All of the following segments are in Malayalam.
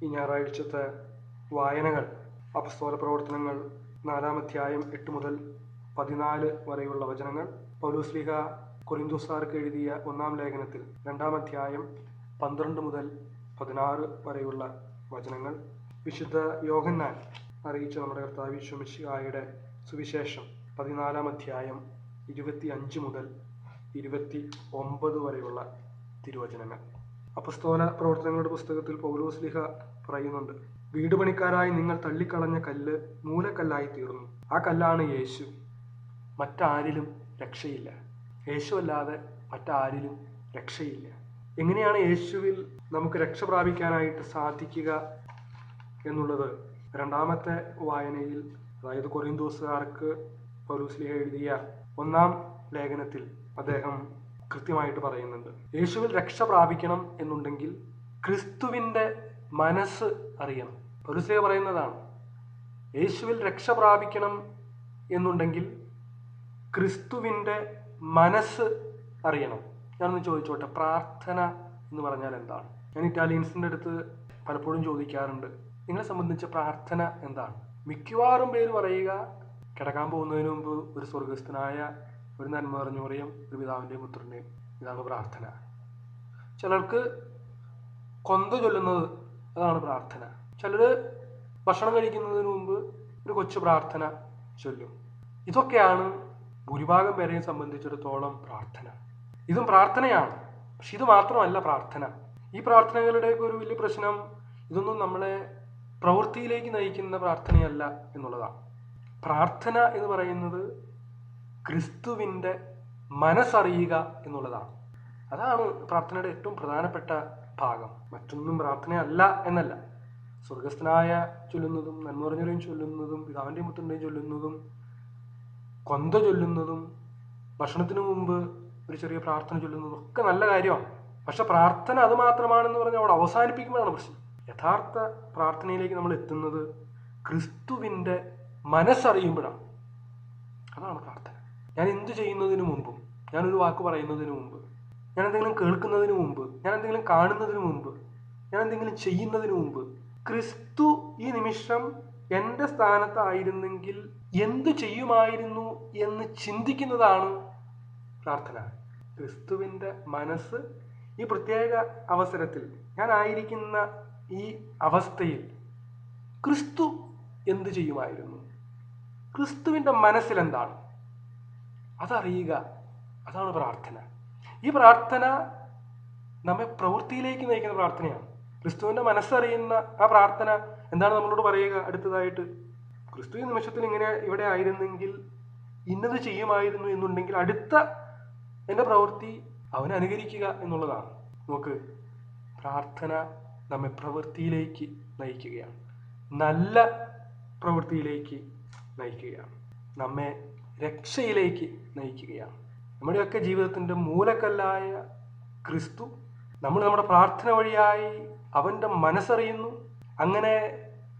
ഈ ഞായറാഴ്ചത്തെ വായനകൾ അപ്പസ്തോല പ്രവർത്തനങ്ങൾ 4-ാം അധ്യായം 8 മുതൽ 14 വരെയുള്ള വചനങ്ങൾ, പൗലോസ്ലീഹ കൊരിന്തോസാർക്ക് എഴുതിയ 1-ാം ലേഖനത്തിൽ 2-ാം അധ്യായം 12 മുതൽ 16 വരെയുള്ള വചനങ്ങൾ, വിശുദ്ധ യോഹന്നാൻ അറിയിച്ച നമ്മുടെ കർത്താവ് യേശു മിശിഹായുടെ സുവിശേഷം 14-ാം അധ്യായം 25 മുതൽ 29 വരെയുള്ള തിരുവചനങ്ങൾ. അപ്പസ്തോല പ്രവർത്തനങ്ങളുടെ പുസ്തകത്തിൽ പൗലോസ്ലീഹ പറയുന്നുണ്ട്, വീട് പണിക്കാരായി നിങ്ങൾ തള്ളിക്കളഞ്ഞ കല്ല് മൂലക്കല്ലായി തീർന്നു. ആ കല്ലാണ് യേശു. മറ്റാരിലും രക്ഷയില്ല. യേശു അല്ലാതെ മറ്റാരിലും രക്ഷയില്ല. എങ്ങനെയാണ് യേശുവിൽ നമുക്ക് രക്ഷ പ്രാപിക്കാനായിട്ട് സാധിക്കുക എന്നുള്ളത് 2-ാമത്തെ വായനയിൽ, അതായത് കൊരിന്തോസുകാർക്ക് പൗലോസ്ലീഹ എഴുതിയ 1-ാം ലേഖനത്തിൽ അദ്ദേഹം കൃത്യമായിട്ട് പറയുന്നുണ്ട്. യേശുവിൽ രക്ഷ പ്രാപിക്കണം എന്നുണ്ടെങ്കിൽ ക്രിസ്തുവിൻ്റെ മനസ്സ് അറിയണം. പൗലോസ്ലീഹ പറയുന്നതാണ്, യേശുവിൽ രക്ഷ പ്രാപിക്കണം എന്നുണ്ടെങ്കിൽ ക്രിസ്തുവിൻ്റെ മനസ്സ് അറിയണം. ഞാനൊന്ന് ചോദിച്ചോട്ടെ, പ്രാർത്ഥന എന്ന് പറഞ്ഞാൽ എന്താണ്? ഞാൻ ഇറ്റാലിയൻസിൻ്റെ അടുത്ത് പലപ്പോഴും ചോദിക്കാറുണ്ട്, നിങ്ങളെ സംബന്ധിച്ച് പ്രാർത്ഥന എന്താണ്? മിക്കവാറും പേര് പറയുക, കിടക്കാൻ പോകുന്നതിന് മുമ്പ് ഒരു സ്വർഗസ്ഥനായ ഒരു നന്മ നിറഞ്ഞ മറിയം, ഒരു പിതാവിൻ്റെയും പുത്രൻ്റെയും, ഇതാണ് പ്രാർത്ഥന. ചിലർക്ക് കൊന്ത ചൊല്ലുന്നത്, അതാണ് പ്രാർത്ഥന. ചിലർ ഭക്ഷണം കഴിക്കുന്നതിന് മുമ്പ് ഒരു കൊച്ചു പ്രാർത്ഥന ചൊല്ലും. ഇതൊക്കെയാണ് ഭൂരിഭാഗം പേരെയും സംബന്ധിച്ചിടത്തോളം പ്രാർത്ഥന. ഇതും പ്രാർത്ഥനയാണ്, പക്ഷെ ഇത് മാത്രമല്ല പ്രാർത്ഥന. ഈ പ്രാർത്ഥനകളുടെയൊക്കെ ഒരു വലിയ പ്രശ്നം, ഇതൊന്നും നമ്മളെ പ്രവൃത്തിയിലേക്ക് നയിക്കുന്ന പ്രാർത്ഥനയല്ല എന്നുള്ളതാണ്. പ്രാർത്ഥന എന്ന് പറയുന്നത് ക്രിസ്തുവിൻ്റെ മനസ്സറിയുക എന്നുള്ളതാണ്. അതാണ് പ്രാർത്ഥനയുടെ ഏറ്റവും പ്രധാനപ്പെട്ട ഭാഗം. മറ്റൊന്നും പ്രാർത്ഥനയല്ല എന്നല്ല. സ്വർഗസ്ഥനായ ചൊല്ലുന്നതും നന്മ നിറഞ്ഞവരെയും ചൊല്ലുന്നതും പിതാവിൻ്റെയും പുത്രൻ്റെയും ചൊല്ലുന്നതും കൊന്ത ചൊല്ലുന്നതും ഭക്ഷണത്തിന് മുമ്പ് ഒരു ചെറിയ പ്രാർത്ഥന ചൊല്ലുന്നതും ഒക്കെ നല്ല കാര്യമാണ്. പക്ഷെ പ്രാർത്ഥന അത് മാത്രമാണെന്ന് പറഞ്ഞാൽ അവിടെ അവസാനിപ്പിക്കുമ്പോഴാണ് പ്രശ്നം. യഥാർത്ഥ പ്രാർത്ഥനയിലേക്ക് നമ്മൾ എത്തുന്നത് ക്രിസ്തുവിൻ്റെ മനസ്സറിയുമ്പോഴാണ്. അതാണ് പ്രാർത്ഥന. ഞാൻ എന്തു ചെയ്യുന്നതിന് മുമ്പും, ഞാനൊരു വാക്ക് പറയുന്നതിന് മുമ്പ്, ഞാൻ എന്തെങ്കിലും കേൾക്കുന്നതിന് മുമ്പ്, ഞാൻ എന്തെങ്കിലും കാണുന്നതിന് മുമ്പ്, ഞാൻ എന്തെങ്കിലും ചെയ്യുന്നതിന് മുമ്പ്, ക്രിസ്തു ഈ നിമിഷം എൻ്റെ സ്ഥാനത്തായിരുന്നെങ്കിൽ എന്തു ചെയ്യുമായിരുന്നു എന്ന് ചിന്തിക്കുന്നതാണ് പ്രാർത്ഥന. ക്രിസ്തുവിൻ്റെ മനസ്സ് ഈ പ്രത്യേക അവസരത്തിൽ, ഞാൻ ആയിരിക്കുന്ന ഈ അവസ്ഥയിൽ ക്രിസ്തു എന്തു ചെയ്യുമായിരുന്നു, ക്രിസ്തുവിൻ്റെ മനസ്സിലെന്താണ്, അതറിയുക. അതാണ് പ്രാർത്ഥന. ഈ പ്രാർത്ഥന നമ്മെ പ്രവൃത്തിയിലേക്ക് നയിക്കുന്ന പ്രാർത്ഥനയാണ്. ക്രിസ്തുവിൻ്റെ മനസ്സറിയുന്ന ആ പ്രാർത്ഥന എന്താണ് നമ്മളോട് പറയുക? അടുത്തതായിട്ട്, ക്രിസ്തു ഈ നിമിഷത്തിൽ ഇങ്ങനെ ഇവിടെ ആയിരുന്നെങ്കിൽ ഇന്നത് ചെയ്യുമായിരുന്നു എന്നുണ്ടെങ്കിൽ അടുത്ത എൻ്റെ പ്രവൃത്തി അവനെ അനുകരിക്കുക എന്നുള്ളതാണ്. നോക്ക്, പ്രാർത്ഥന നമ്മെ പ്രവൃത്തിയിലേക്ക് നയിക്കുകയാണ്, നല്ല പ്രവൃത്തിയിലേക്ക് നയിക്കുകയാണ്, നമ്മെ രക്ഷയിലേക്ക് നയിക്കുകയാണ്. നമ്മുടെയൊക്കെ ജീവിതത്തിൻ്റെ മൂലക്കല്ലായ ക്രിസ്തു, നമ്മൾ നമ്മുടെ പ്രാർത്ഥന വഴിയായി അവൻ്റെ മനസ്സറിയുന്നു. അങ്ങനെ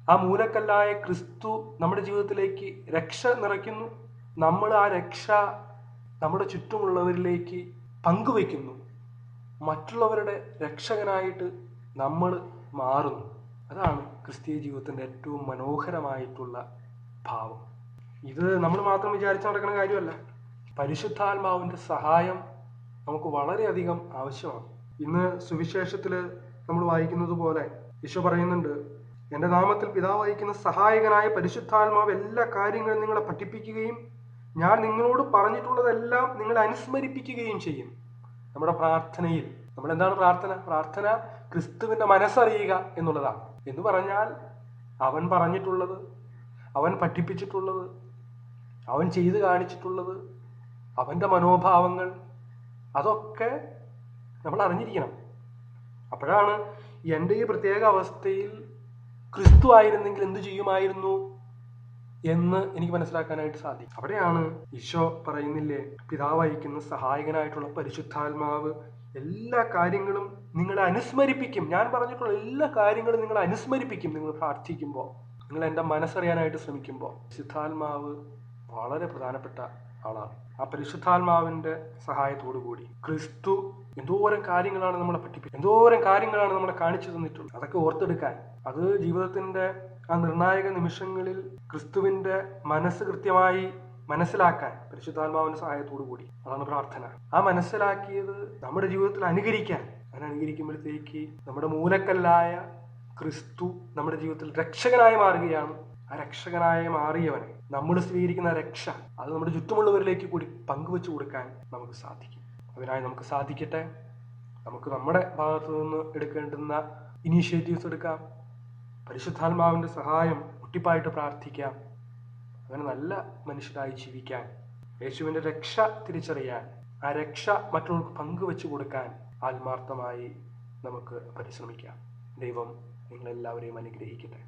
ആ മൂലക്കല്ലായ ക്രിസ്തു നമ്മുടെ ജീവിതത്തിലേക്ക് രക്ഷ നിറയ്ക്കുന്നു. നമ്മൾ ആ രക്ഷ നമ്മുടെ ചുറ്റുമുള്ളവരിലേക്ക് പങ്കുവയ്ക്കുന്നു. മറ്റുള്ളവരുടെ രക്ഷകനായിട്ട് നമ്മൾ മാറുന്നു. അതാണ് ക്രിസ്തീയ ജീവിതത്തിൻ്റെ ഏറ്റവും മനോഹരമായിട്ടുള്ള ഭാവം. ഇത് നമ്മൾ മാത്രം വിചാരിച്ച് നടക്കുന്ന കാര്യമല്ല. പരിശുദ്ധാത്മാവിൻ്റെ സഹായം നമുക്ക് വളരെയധികം ആവശ്യമാണ്. ഇന്ന് സുവിശേഷത്തിൽ നമ്മൾ വായിക്കുന്നത് പോലെ ഈശോ പറയുന്നുണ്ട്, എൻ്റെ നാമത്തിൽ പിതാവ് അയക്കുന്ന സഹായകനായ പരിശുദ്ധാത്മാവ് എല്ലാ കാര്യങ്ങളും നിങ്ങളെ പഠിപ്പിക്കുകയും ഞാൻ നിങ്ങളോട് പറഞ്ഞിട്ടുള്ളതെല്ലാം നിങ്ങളെ അനുസ്മരിപ്പിക്കുകയും ചെയ്യും. നമ്മുടെ പ്രാർത്ഥനയിൽ നമ്മൾ എന്താണ് പ്രാർത്ഥന? പ്രാർത്ഥന ക്രിസ്തുവിൻ്റെ മനസ്സറിയുക എന്നുള്ളതാണ്. എന്ന് പറഞ്ഞാൽ അവൻ പറഞ്ഞിട്ടുള്ളത്, അവൻ പഠിപ്പിച്ചിട്ടുള്ളത്, അവൻ ചെയ്തു കാണിച്ചിട്ടുള്ളത്, അവൻ്റെ മനോഭാവങ്ങൾ, അതൊക്കെ നമ്മൾ അറിഞ്ഞിരിക്കണം. അപ്പോഴാണ് എൻ്റെ ഈ പ്രത്യേക അവസ്ഥയിൽ ക്രിസ്തു ആയിരുന്നെങ്കിൽ എന്തു ചെയ്യുമായിരുന്നു എന്ന് എനിക്ക് മനസ്സിലാക്കാനായിട്ട് സാധിക്കും. അവിടെയാണ് ഈശോ പറയുന്നില്ലേ, പിതാവ് അയക്കുന്ന സഹായകനായിട്ടുള്ള പരിശുദ്ധാത്മാവ് എല്ലാ കാര്യങ്ങളും നിങ്ങളെ അനുസ്മരിപ്പിക്കും. ഞാൻ പറഞ്ഞിട്ടുള്ള എല്ലാ കാര്യങ്ങളും നിങ്ങളെ അനുസ്മരിപ്പിക്കും. നിങ്ങൾ പ്രാർത്ഥിക്കുമ്പോൾ, നിങ്ങൾ എൻ്റെ മനസ്സറിയാനായിട്ട് ശ്രമിക്കുമ്പോൾ. പരിശുദ്ധാത്മാവ് വളരെ പ്രധാനപ്പെട്ട ആളാണ്. ആ പരിശുദ്ധാത്മാവിൻ്റെ സഹായത്തോടു കൂടി ക്രിസ്തു എന്തോരം കാര്യങ്ങളാണ് നമ്മളെ പഠിപ്പിക്കുന്നത്, എന്തോരം കാര്യങ്ങളാണ് നമ്മളെ കാണിച്ചു തന്നിട്ടുള്ളത്. അതൊക്കെ ഓർത്തെടുക്കാൻ, അത് ജീവിതത്തിന്റെ ആ നിർണായക നിമിഷങ്ങളിൽ ക്രിസ്തുവിന്റെ മനസ്സ് കൃത്യമായി മനസ്സിലാക്കാൻ പരിശുദ്ധാത്മാവിന്റെ സഹായത്തോടു കൂടി, അതാണ് പ്രാർത്ഥന. ആ മനസ്സിലാക്കിയത് നമ്മുടെ ജീവിതത്തിൽ അനുകരിക്കാൻ, അങ്ങനെ അനുകരിക്കുമ്പോഴത്തേക്ക് നമ്മുടെ മൂലക്കല്ലായ ക്രിസ്തു നമ്മുടെ ജീവിതത്തിൽ രക്ഷകനായി മാറുകയാണ്. ആ രക്ഷകനായി മാറിയവനെ നമ്മൾ സ്വീകരിക്കുന്ന രക്ഷ അത് നമ്മുടെ ചുറ്റുമുള്ളവരിലേക്ക് കൂടി പങ്കുവെച്ചു കൊടുക്കാൻ നമുക്ക് സാധിക്കും. അതിനായി നമുക്ക് സാധിക്കട്ടെ. നമുക്ക് നമ്മുടെ ഭാഗത്തു നിന്ന് എടുക്കേണ്ടുന്ന ഇനീഷ്യേറ്റീവ്സ് എടുക്കാം. പരിശുദ്ധാത്മാവിന്റെ സഹായം ഒട്ടിപ്പായിട്ട് പ്രാർത്ഥിക്കാം. അങ്ങനെ നല്ല മനുഷ്യരായി ജീവിക്കാൻ, യേശുവിന്റെ രക്ഷ തിരിച്ചറിയാൻ, ആ രക്ഷ മറ്റുള്ളവർക്ക് പങ്കുവെച്ചു കൊടുക്കാൻ ആത്മാർത്ഥമായി നമുക്ക് പരിശ്രമിക്കാം. ദൈവം നിങ്ങളെല്ലാവരെയും അനുഗ്രഹിക്കട്ടെ.